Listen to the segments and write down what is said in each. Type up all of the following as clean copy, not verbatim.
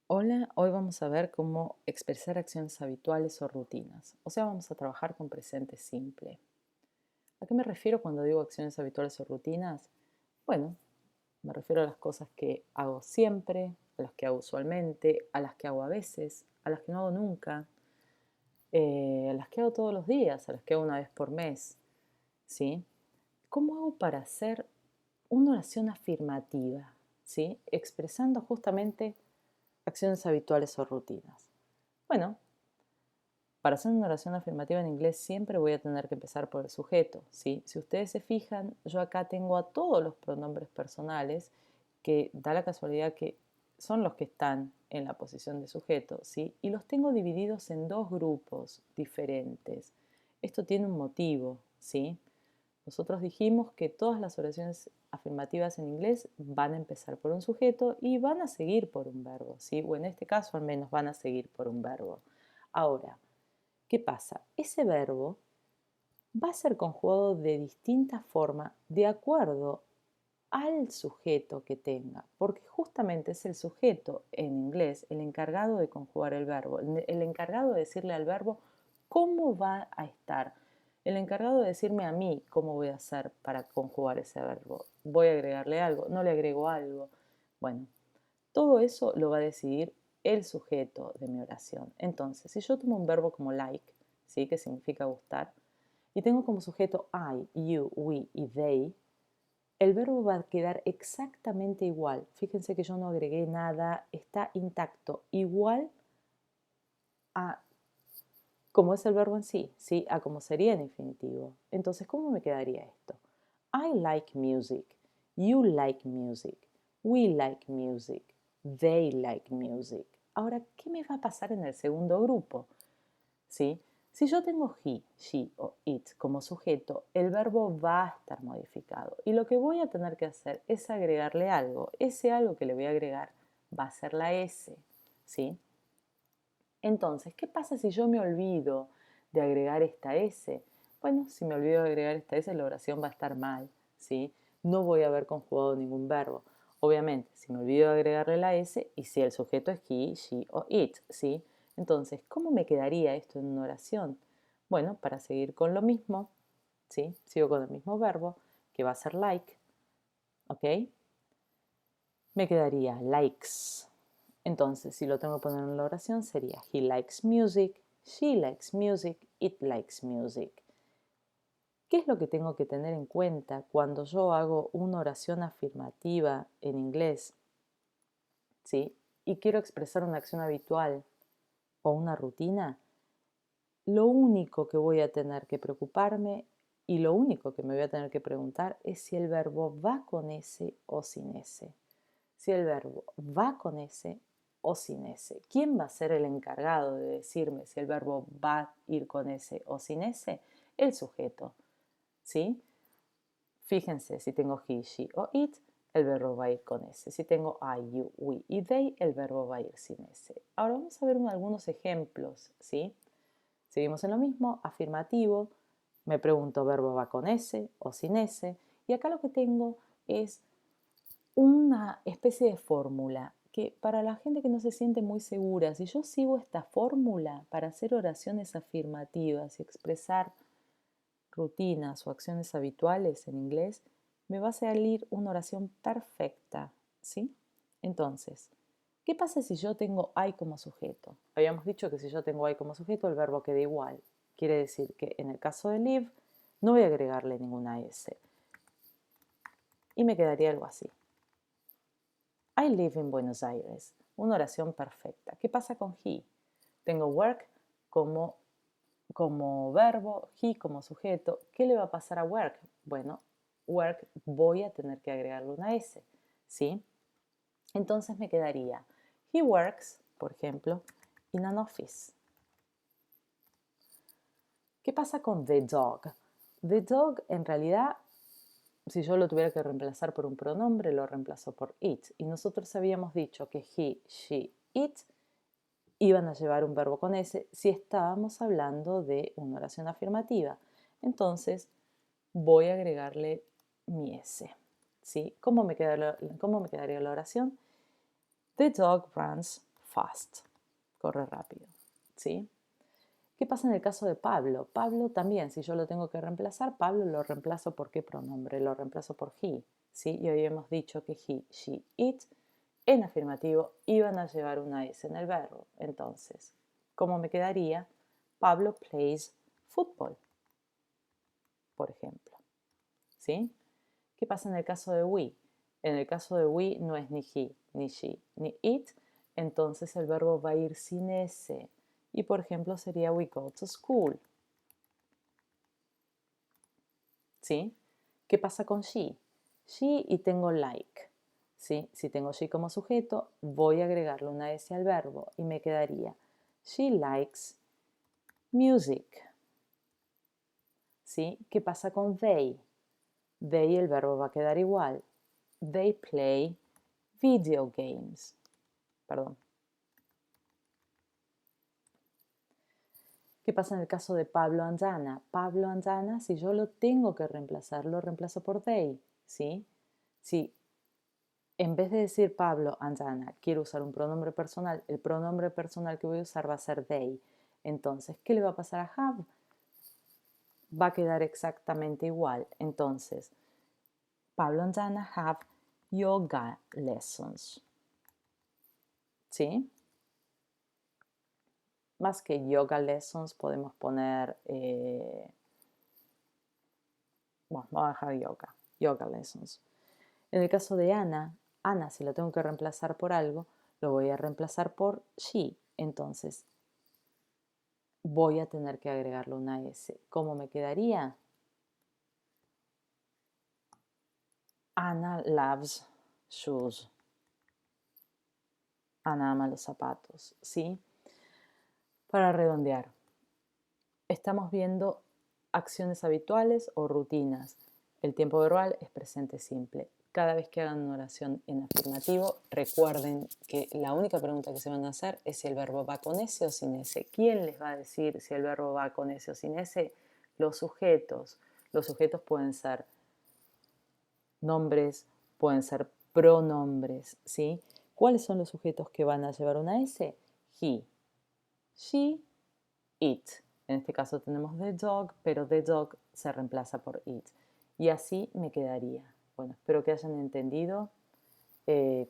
Hola, hoy vamos a ver cómo expresar acciones habituales o rutinas. O sea, vamos a trabajar con presente simple. ¿A qué me refiero cuando digo acciones habituales o rutinas? Bueno, me refiero a las cosas que hago siempre, a las que hago usualmente, a las que hago a veces, a las que no hago nunca, a las que hago todos los días, a las que hago una vez por mes. ¿Sí? ¿Cómo hago para hacer una oración afirmativa? ¿Sí? Expresando justamente acciones habituales o rutinas. Bueno, para hacer una oración afirmativa en inglés siempre voy a tener que empezar por el sujeto, ¿sí? Si ustedes se fijan, yo acá tengo a todos los pronombres personales que da la casualidad que son los que están en la posición de sujeto, ¿sí? Y los tengo divididos en dos grupos diferentes. Esto tiene un motivo, ¿sí? Nosotros dijimos que todas las oraciones afirmativas en inglés van a empezar por un sujeto y van a seguir por un verbo, ¿sí? O en este caso al menos van a seguir por un verbo. Ahora, ¿qué pasa? Ese verbo va a ser conjugado de distinta forma de acuerdo al sujeto que tenga, porque justamente es el sujeto en inglés el encargado de conjugar el verbo, el encargado de decirle al verbo cómo va a estar, el encargado de decirme a mí cómo voy a hacer para conjugar ese verbo. Voy a agregarle algo, no le agrego algo. Bueno, todo eso lo va a decidir el sujeto de mi oración. Entonces, si yo tomo un verbo como like, ¿sí? Que significa gustar, y tengo como sujeto I, you, we y they, el verbo va a quedar exactamente igual. Fíjense que yo no agregué nada, está intacto, igual a como es el verbo en sí, ¿sí? A como sería en infinitivo. Entonces, ¿cómo me quedaría esto? I like music, you like music, we like music, they like music. Ahora, ¿qué me va a pasar en el segundo grupo? ¿Sí? Si yo tengo he, she o it como sujeto, el verbo va a estar modificado. Y lo que voy a tener que hacer es agregarle algo. Ese algo que le voy a agregar va a ser la S. ¿Sí? Entonces, ¿qué pasa si yo me olvido de agregar esta S? Bueno, si me olvido de agregar esta S, la oración va a estar mal. ¿Sí? No voy a haber conjugado ningún verbo. Obviamente, si me olvido de agregarle la S y si el sujeto es he, she o it, ¿sí? Entonces, ¿cómo me quedaría esto en una oración? Bueno, para seguir con lo mismo, ¿sí? Sigo con el mismo verbo, que va a ser like, ¿ok? Me quedaría likes. Entonces, si lo tengo que poner en la oración, sería he likes music, she likes music, it likes music. ¿Qué es lo que tengo que tener en cuenta cuando yo hago una oración afirmativa en inglés? ¿Sí? Y quiero expresar una acción habitual o una rutina. Lo único que voy a tener que preocuparme y lo único que me voy a tener que preguntar es si el verbo va con S o sin S. Si el verbo va con S o sin S. ¿Quién va a ser el encargado de decirme si el verbo va a ir con S o sin S? El sujeto. ¿Sí? Fíjense, si tengo he, she o it, el verbo va a ir con S. Si tengo I, you, we y they, el verbo va a ir sin S. Ahora vamos a ver algunos ejemplos, ¿sí? Seguimos en lo mismo, afirmativo, me pregunto verbo va con S o sin S, y acá lo que tengo es una especie de fórmula que para la gente que no se siente muy segura, si yo sigo esta fórmula para hacer oraciones afirmativas y expresar rutinas o acciones habituales en inglés, me va a salir una oración perfecta, ¿sí? Entonces, ¿qué pasa si yo tengo I como sujeto? Habíamos dicho que si yo tengo I como sujeto, el verbo queda igual. Quiere decir que en el caso de live, no voy a agregarle ninguna S. Y me quedaría algo así. I live in Buenos Aires. Una oración perfecta. ¿Qué pasa con he? Tengo work como verbo, he como sujeto. ¿Qué le va a pasar a work? Bueno, work voy a tener que agregarle una S, ¿sí? Entonces me quedaría, he works, por ejemplo, in an office. ¿Qué pasa con the dog? The dog en realidad, si yo lo tuviera que reemplazar por un pronombre, lo reemplazo por it. Y nosotros habíamos dicho que he, she, it iban a llevar un verbo con S si estábamos hablando de una oración afirmativa. Entonces voy a agregarle mi S. ¿Sí? ¿Cómo me quedaría la oración? The dog runs fast, corre rápido, ¿sí? ¿Qué pasa en el caso de Pablo? Pablo también, si yo lo tengo que reemplazar, Pablo lo reemplazo por ¿qué pronombre? Lo reemplazo por he, ¿sí? Y hoy hemos dicho que he, she, it, en afirmativo iban a llevar una S en el verbo. Entonces, ¿cómo me quedaría? Pablo plays football, por ejemplo, ¿sí? ¿Qué pasa en el caso de we? En el caso de we no es ni he, ni she, ni it, entonces el verbo va a ir sin S. Y por ejemplo sería we go to school. ¿Sí? ¿Qué pasa con she? She y tengo like. ¿Sí? Si tengo she como sujeto, voy a agregarle una S al verbo y me quedaría she likes music. ¿Sí? ¿Qué pasa con they? They el verbo va a quedar igual. They play video games. Perdón. ¿Qué pasa en el caso de Pablo and Anna? Pablo and Anna, si yo lo tengo que reemplazar, lo reemplazo por they, ¿sí? Si en vez de decir Pablo and Anna, quiero usar un pronombre personal, el pronombre personal que voy a usar va a ser they. Entonces, ¿qué le va a pasar a have? Va a quedar exactamente igual. Entonces, Pablo and Anna have yoga lessons. ¿Sí? Más que yoga lessons podemos poner, bueno, vamos a dejar yoga lessons. En el caso de Ana, Ana, si la tengo que reemplazar por algo, lo voy a reemplazar por she. Entonces, voy a tener que agregarle una S. ¿Cómo me quedaría? Ana loves shoes. Ana ama los zapatos, ¿sí? Para redondear, estamos viendo acciones habituales o rutinas. El tiempo verbal es presente simple. Cada vez que hagan una oración en afirmativo, recuerden que la única pregunta que se van a hacer es si el verbo va con S o sin S. ¿Quién les va a decir si el verbo va con S o sin S? Los sujetos. Los sujetos pueden ser nombres, pueden ser pronombres, ¿sí? ¿Cuáles son los sujetos que van a llevar una S? He, she, it. En este caso tenemos the dog, pero the dog se reemplaza por it. Y así me quedaría. Bueno, espero que hayan entendido.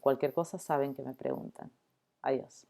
Cualquier cosa saben que me preguntan. Adiós.